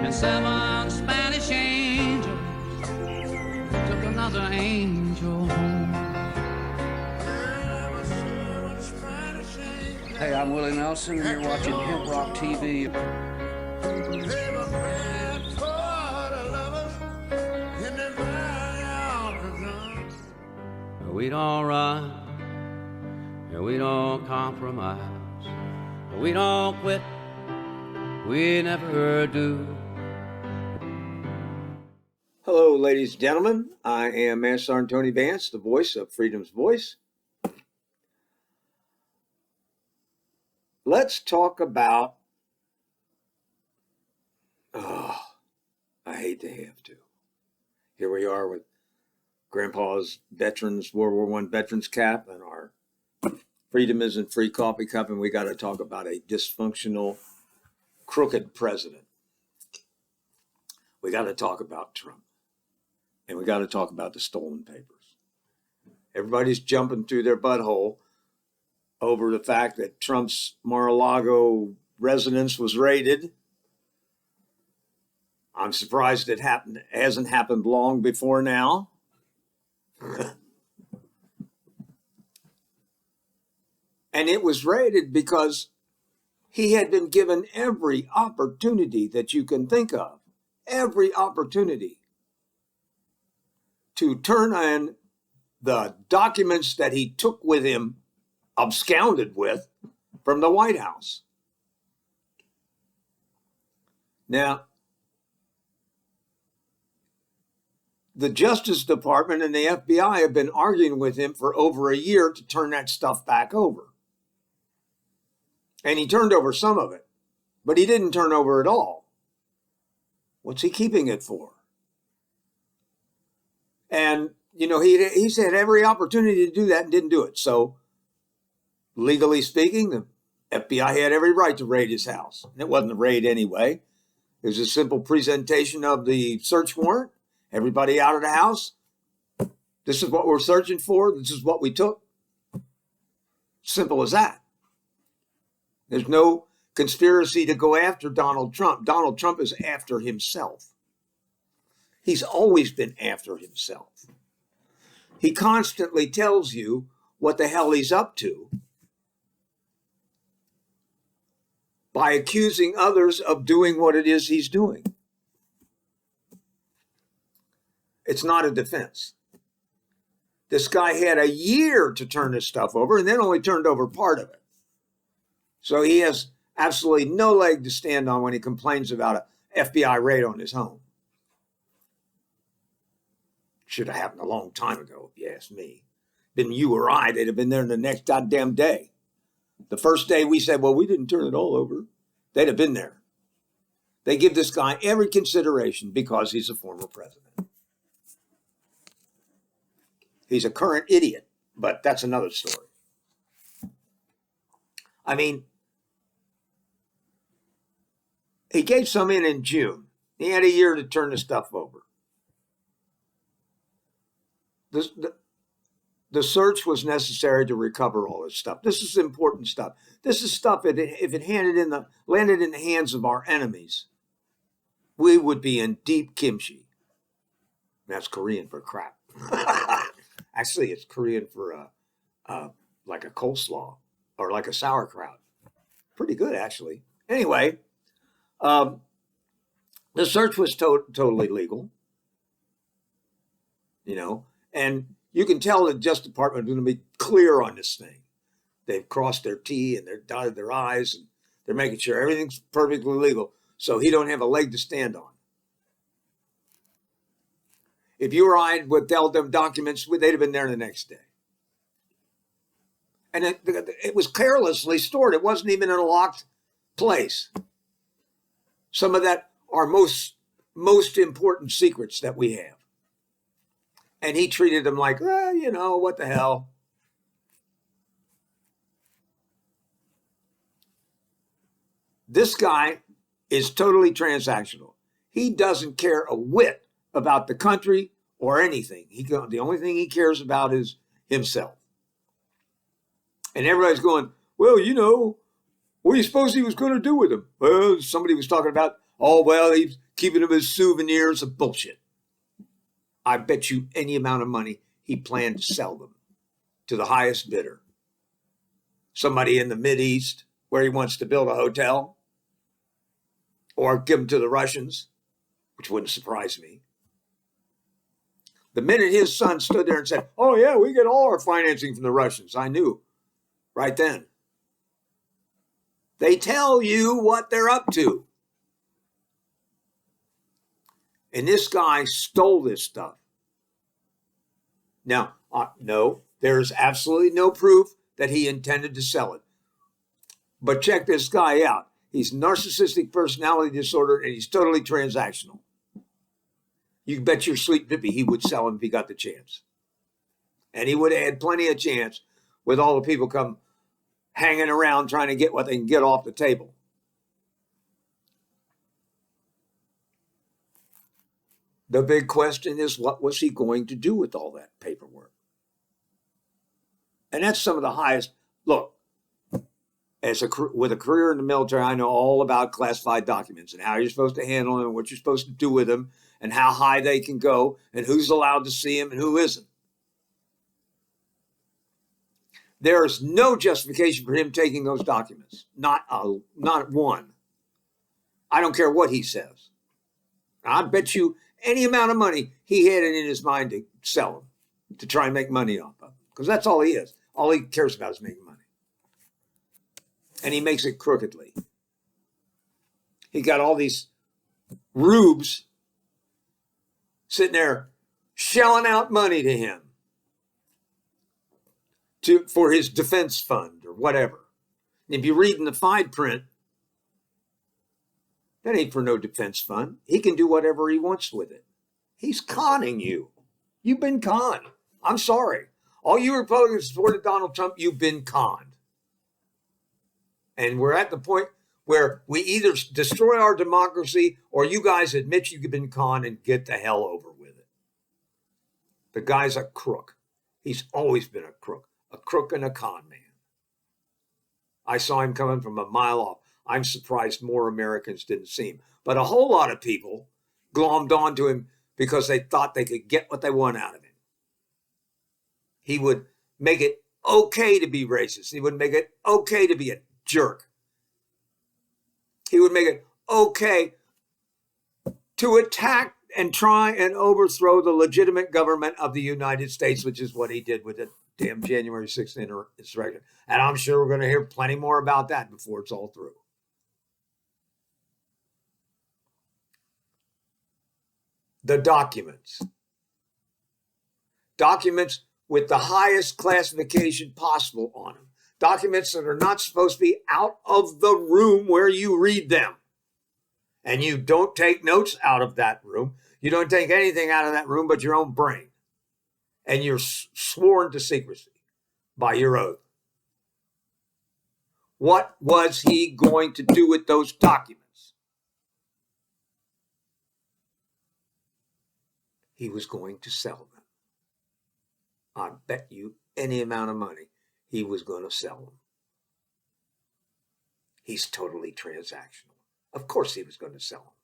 and 7 Spanish angels took another angel home. Hey, I'm Willie Nelson, and you're watching HempRock TV. We don't run, and we don't compromise, we don't quit, we never do. Hello, ladies and gentlemen. I am MSgt Tony Vance, the voice of Freedom's Voice. Let's talk about, I hate to have to. Here we are with Grandpa's World War I Veterans cap and our Freedom Isn't Free coffee cup, and we got to talk about a dysfunctional, crooked president. We got to talk about Trump, and we got to talk about the stolen papers. Everybody's jumping through their butthole over the fact that Trump's Mar-a-Lago residence was raided. I'm surprised it hasn't happened long before now. And it was raided because he had been given every opportunity that you can think of, every opportunity to turn in the documents that he took with him, absconded with, from the White House. Now, the Justice Department and the FBI have been arguing with him for over a year to turn that stuff back over. And he turned over some of it, but he didn't turn over it all. What's he keeping it for? And, he's had every opportunity to do that and didn't do it. So, legally speaking, the FBI had every right to raid his house. And it wasn't a raid anyway. It was a simple presentation of the search warrant. Everybody out of the house. This is what we're searching for. This is what we took. Simple as that. There's no conspiracy to go after Donald Trump. Donald Trump is after himself. He's always been after himself. He constantly tells you what the hell he's up to by accusing others of doing what it is he's doing. It's not a defense. This guy had a year to turn this stuff over and then only turned over part of it. So he has absolutely no leg to stand on when he complains about an FBI raid on his home. Should have happened a long time ago, if you ask me. Been you or I, they'd have been there the next goddamn day. The first day we said, well, we didn't turn it all over. They'd have been there. They give this guy every consideration because he's a former president. He's a current idiot, but that's another story. I mean, he gave some in June. He had a year to turn the stuff over. The search was necessary to recover all this stuff. This is important stuff. This is stuff that if it landed in the hands of our enemies, we would be in deep kimchi. That's Korean for crap. Actually, it's Korean for like a coleslaw or like a sauerkraut. Pretty good, actually. Anyway, the search was totally legal, and you can tell the Justice Department is going to be clear on this thing. They've crossed their T and they've dotted their I's, and they're making sure everything's perfectly legal, so he don't have a leg to stand on. If you or I had withheld them documents, they'd have been there the next day. And it was carelessly stored. It wasn't even in a locked place. Some of that are most important secrets that we have. And he treated them like, what the hell? This guy is totally transactional. He doesn't care a whit about the country or anything. The only thing he cares about is himself. And everybody's going, well, what do you suppose he was going to do with him? Well, somebody was talking about Oh, well, he's keeping them as souvenirs of bullshit. I bet you any amount of money he planned to sell them to the highest bidder. Somebody in the Mideast where he wants to build a hotel, or give them to the Russians, which wouldn't surprise me. The minute his son stood there and said, oh, yeah, we get all our financing from the Russians, I knew right then. They tell you what they're up to. And this guy stole this stuff. Now, no, there's absolutely no proof that he intended to sell it. But check this guy out. He's narcissistic personality disorder, and he's totally transactional. You can bet your sweet pippy he would sell him if he got the chance. And he would have had plenty of chance with all the people come hanging around trying to get what they can get off the table. The big question is, what was he going to do with all that paperwork? And that's some of the highest. Look, with a career in the military, I know all about classified documents and how you're supposed to handle them and what you're supposed to do with them and how high they can go and who's allowed to see them and who isn't. There is no justification for him taking those documents. Not one. I don't care what he says. I bet you any amount of money he had it in his mind to sell them, to try and make money off of them. Because that's all he is. All he cares about is making money. And he makes it crookedly. He got all these rubes sitting there shelling out money to him for his defense fund or whatever. And if you read in the fine print, that ain't for no defense fund. He can do whatever he wants with it. He's conning you. You've been conned. I'm sorry. All you Republicans supported Donald Trump, you've been conned. And we're at the point where we either destroy our democracy or you guys admit you've been conned and get the hell over with it. The guy's a crook. He's always been a crook and a con man. I saw him coming from a mile off. I'm surprised more Americans didn't see him. But a whole lot of people glommed onto him because they thought they could get what they want out of him. He would make it okay to be racist. He would make it okay to be a jerk. He would make it okay to attack and try and overthrow the legitimate government of the United States, which is what he did with the damn January 6th insurrection. And I'm sure we're going to hear plenty more about that before it's all through. The documents. Documents with the highest classification possible on them. Documents that are not supposed to be out of the room where you read them. And you don't take notes out of that room. You don't take anything out of that room but your own brain. And you're sworn to secrecy by your oath. What was he going to do with those documents? He was going to sell them. I bet you any amount of money he was going to sell them. He's totally transactional. Of course he was going to sell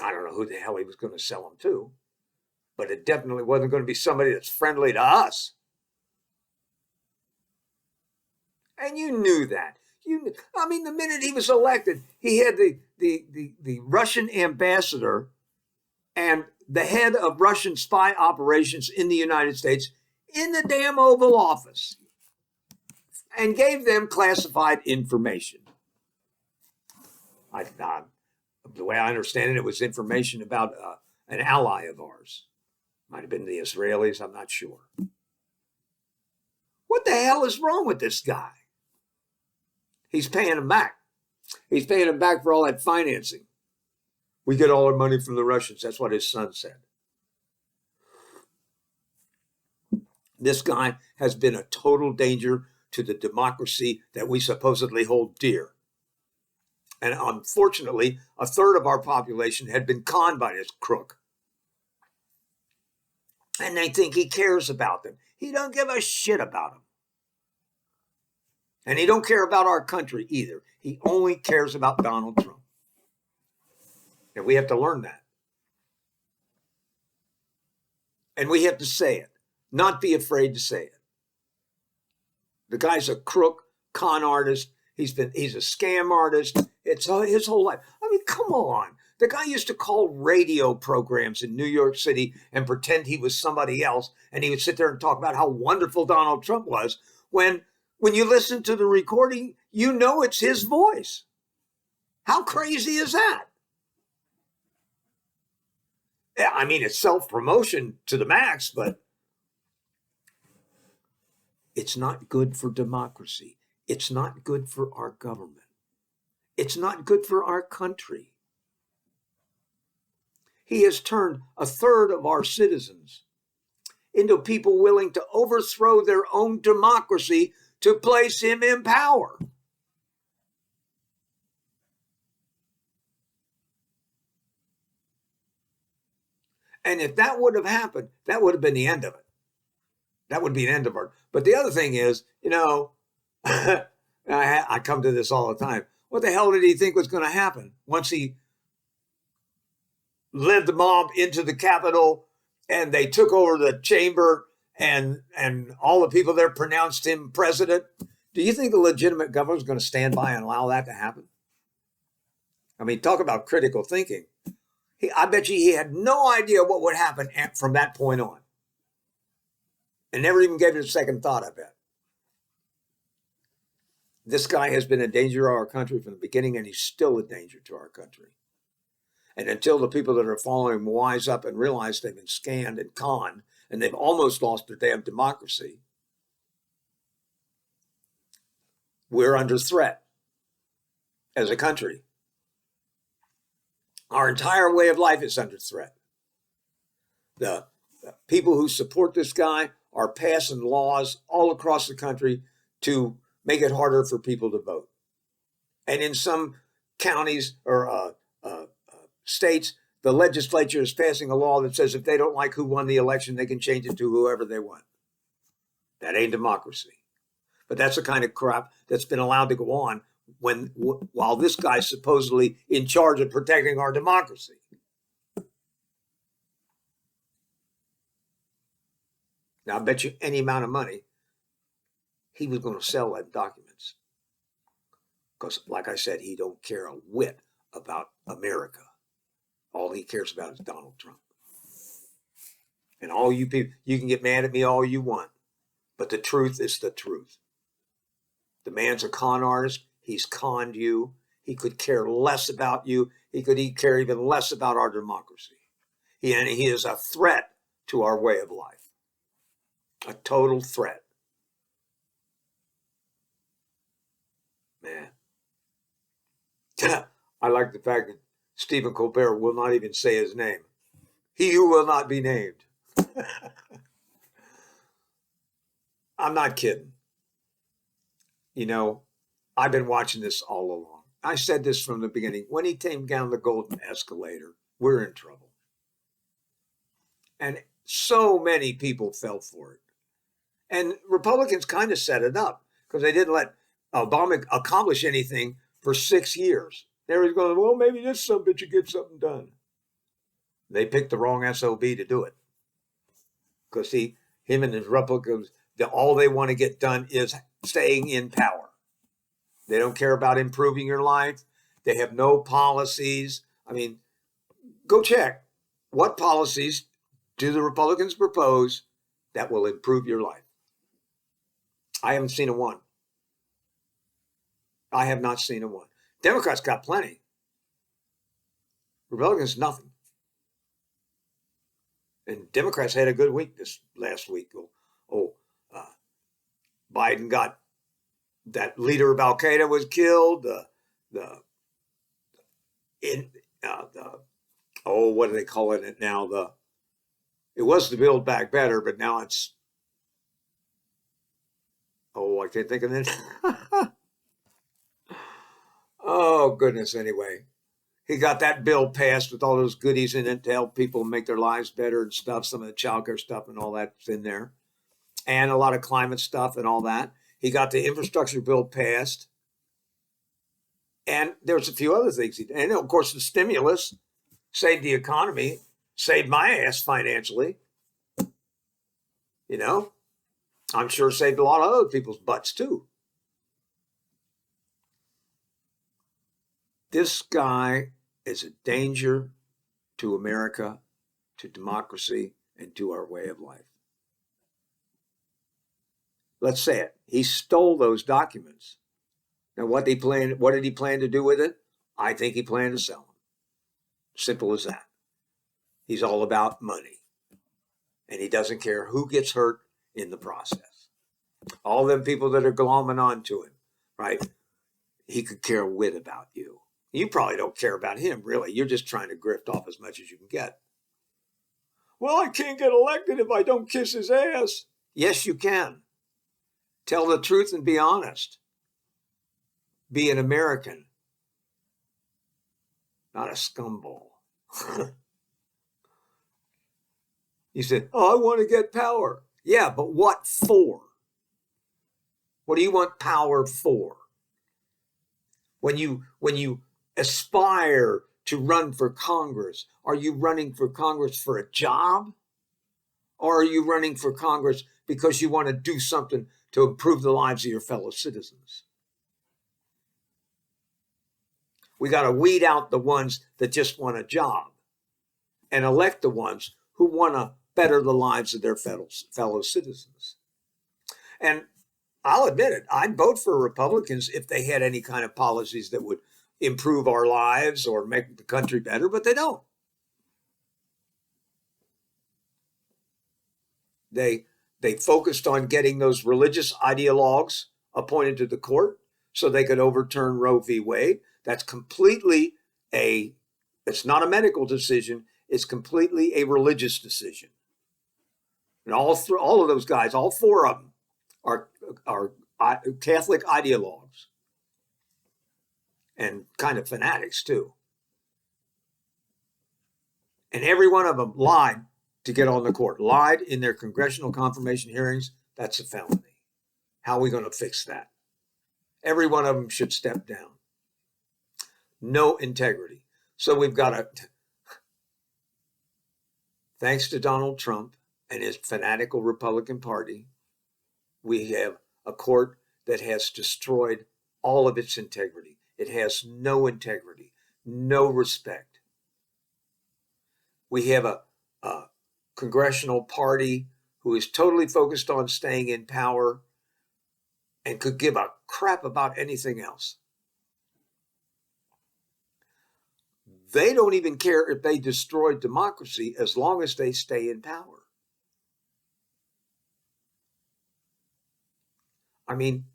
them. I don't know who the hell he was going to sell them to, but it definitely wasn't going to be somebody that's friendly to us. And you knew that. I mean, the minute he was elected, he had the Russian ambassador and the head of Russian spy operations in the United States in the damn Oval Office and gave them classified information. The way I understand it, it was information about an ally of ours. Might have been the Israelis, I'm not sure. What the hell is wrong with this guy? He's paying them back. He's paying them back for all that financing. We get all our money from the Russians. That's what his son said. This guy has been a total danger to the democracy that we supposedly hold dear. And unfortunately, a third of our population had been conned by this crook. And they think he cares about them. He don't give a shit about them. And he don't care about our country either. He only cares about Donald Trump. And we have to learn that. And we have to say it, not be afraid to say it. The guy's a crook, con artist. He's a scam artist. It's his whole life. I mean, come on. The guy used to call radio programs in New York City and pretend he was somebody else. And he would sit there and talk about how wonderful Donald Trump was. When you listen to the recording, you know it's his voice. How crazy is that? Yeah, I mean, it's self-promotion to the max, but it's not good for democracy. It's not good for our government. It's not good for our country. He has turned a third of our citizens into people willing to overthrow their own democracy to place him in power. And if that would have happened, that would have been the end of it. That would be the end of it. But the other thing is, I come to this all the time. What the hell did he think was going to happen once he led the mob into the Capitol and they took over the chamber and all the people there pronounced him president? Do you think the legitimate government is going to stand by and allow that to happen? I mean, talk about critical thinking. I bet you he had no idea what would happen from that point on. And never even gave it a second thought, I bet. This guy has been a danger to our country from the beginning, and he's still a danger to our country. And until the people that are following him wise up and realize they've been scammed and conned, and they've almost lost their damn democracy, we're under threat as a country. Our entire way of life is under threat. The people who support this guy are passing laws all across the country to make it harder for people to vote. And in some counties or states, the legislature is passing a law that says if they don't like who won the election, they can change it to whoever they want. That ain't democracy. But that's the kind of crap that's been allowed to go on while this guy's supposedly in charge of protecting our democracy. Now, I bet you any amount of money he was going to sell them documents. Because, like I said, he don't care a whit about America. All he cares about is Donald Trump. And all you people, you can get mad at me all you want, but the truth is the truth. The man's a con artist. He's conned you. He could care less about you. He could care even less about our democracy. He is a threat to our way of life. A total threat. Man. I like the fact that Stephen Colbert will not even say his name. He who will not be named. I'm not kidding. I've been watching this all along. I said this from the beginning. When he came down the golden escalator, we're in trouble. And so many people fell for it. And Republicans kind of set it up because they didn't let Obama accomplish anything for 6 years. They were going, well, maybe this son bitch will get something done. They picked the wrong SOB to do it. Because him and his Republicans, all they want to get done is staying in power. They don't care about improving your life. They have no policies. I mean, go check. What policies do the Republicans propose that will improve your life? I haven't seen a one. I have not seen a one. Democrats got plenty. Republicans, nothing. And Democrats had a good week this last week. Biden got that leader of Al Qaeda was killed. What are they calling it now? It was the Build Back Better, but now it's, I can't think of it. Oh, goodness, anyway. He got that bill passed with all those goodies in it to help people make their lives better and stuff. Some of the childcare stuff and all that's in there. And a lot of climate stuff and all that. He got the infrastructure bill passed. And there's a few other things he did. And of course, the stimulus saved the economy, saved my ass financially. You know, I'm sure saved a lot of other people's butts too. This guy is a danger to America, to democracy, and to our way of life. Let's say it. He stole those documents. Now, what did he plan to do with it? I think he planned to sell them. Simple as that. He's all about money. And he doesn't care who gets hurt in the process. All them people that are glomming on to him, right? He could care a whit about you. You probably don't care about him, really. You're just trying to grift off as much as you can get. Well, I can't get elected if I don't kiss his ass. Yes, you can. Tell the truth and be honest. Be an American, not a scumball. He said, oh, I want to get power. Yeah, but what for? What do you want power for? When you aspire to run for Congress, are you running for Congress for a job? Or are you running for Congress because you want to do something to improve the lives of your fellow citizens? We got to weed out the ones that just want a job and elect the ones who want to better the lives of their fellow citizens. And I'll admit it, I'd vote for Republicans if they had any kind of policies that would improve our lives or make the country better, but they don't. They focused on getting those religious ideologues appointed to the court so they could overturn Roe v. Wade. That's completely it's not a medical decision. It's completely a religious decision. And all of those guys, all four of them, are Catholic ideologues and kind of fanatics too. And every one of them lied to get on the court, lied in their congressional confirmation hearings. That's a felony. How are we going to fix that? Every one of them should step down. No integrity. So we've got thanks to Donald Trump and his fanatical Republican Party, we have a court that has destroyed all of its integrity. It has no integrity, no respect. We have a congressional party who is totally focused on staying in power and could give a crap about anything else. They don't even care if they destroy democracy as long as they stay in power. I mean,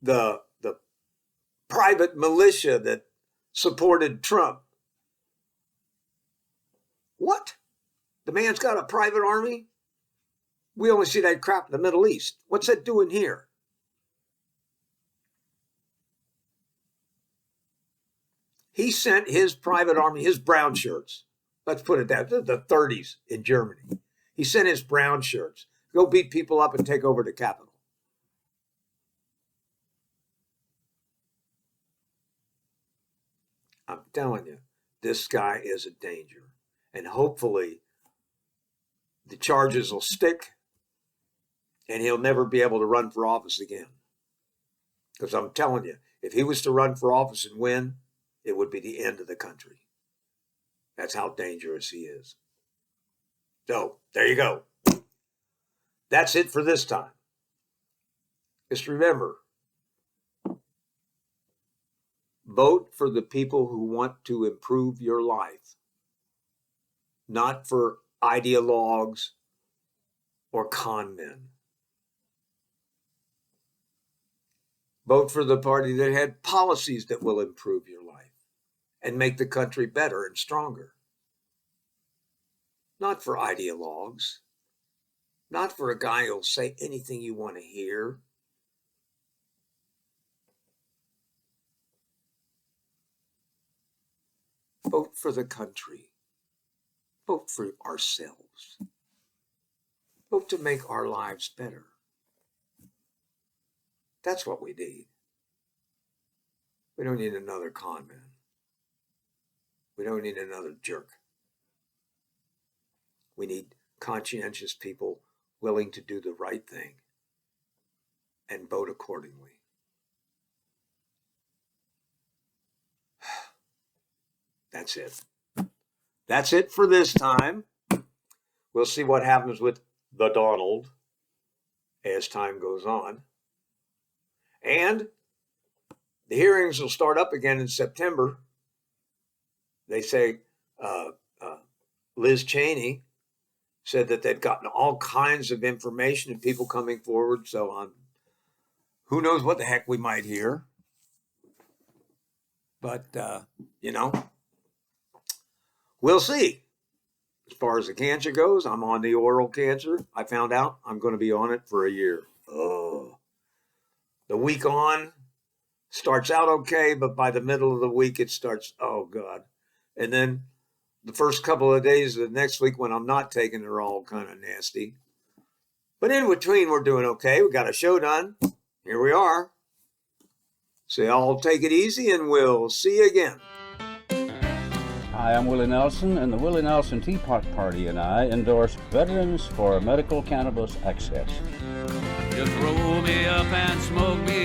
the private militia that supported Trump. What? The man's got a private army? We only see that crap in the Middle East. What's that doing here? He sent his private army, his brown shirts. Let's put it that. This is the 30s in Germany. He sent his brown shirts. Go beat people up and take over the capital. I'm telling you, this guy is a danger. And hopefully the charges will stick and he'll never be able to run for office again. Because I'm telling you, if he was to run for office and win, it would be the end of the country. That's how dangerous he is. So, there you go. That's it for this time. Just remember, vote for the people who want to improve your life, not for ideologues or con men. Vote for the party that had policies that will improve your life and make the country better and stronger. Not for ideologues. Not for a guy who'll say anything you want to hear. Vote for the country. Vote for ourselves. Vote to make our lives better. That's what we need. We don't need another con man. We don't need another jerk. We need conscientious people willing to do the right thing and vote accordingly. That's it. That's it for this time. We'll see what happens with the Donald as time goes on. And the hearings will start up again in September. They say Liz Cheney said that they've gotten all kinds of information and people coming forward. So who knows what the heck we might hear. But, we'll see. As far as the cancer goes, I'm on the oral cancer. I found out I'm going to be on it for a year. Oh. The week on starts out okay, but by the middle of the week, it starts, oh, God. And then the first couple of days of the next week when I'm not taking it are all kind of nasty. But in between, we're doing okay. We got a show done. Here we are. So y'all take it easy, and we'll see you again. Hi, I'm Willie Nelson, and the Willie Nelson Teapot Party and I endorse Veterans for Medical Cannabis Access. Just roll me up and smoke me